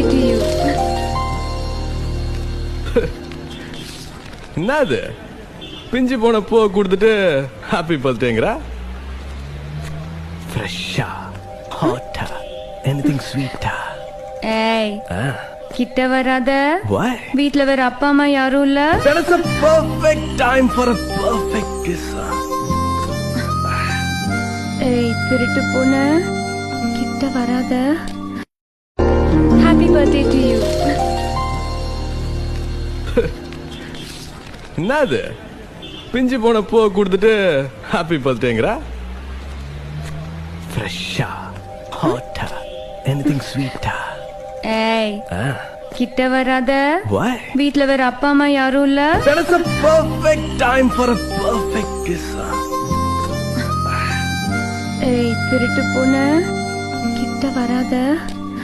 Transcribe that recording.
birthday to you. என்னது பிஞ்சு போன பூ கொடுத்துட்டு ஹாப்பி பர்த்டேங்கறா? ஃப்ரெஷ்ஷா ஹாட்டா எனிதிங் ஸ்வீட்டா? ஏய் கிட்ட வராத. Why? வீட்ல வேற அப்பா அம்மா யாரும் இல்ல. That is a perfect time for a perfect kiss. ஏய் திருட்டு போன கிட்ட வராத. Happy birthday to you. என்னது பிஞ்சு போன பூ கொடுத்துட்டு ஹாப்பி பர்த்டேங்கறா? ஃப்ரெஷ்ஷா ஹாட்டா எனிதிங் ஸ்வீட்டா? ஏய் கிட்ட வராத. Why? வீட்ல வேற அப்பா அம்மா யாரும் இல்ல. That is a perfect time for a perfect kiss. ஏய் திருட்டு போன கிட்ட வராத.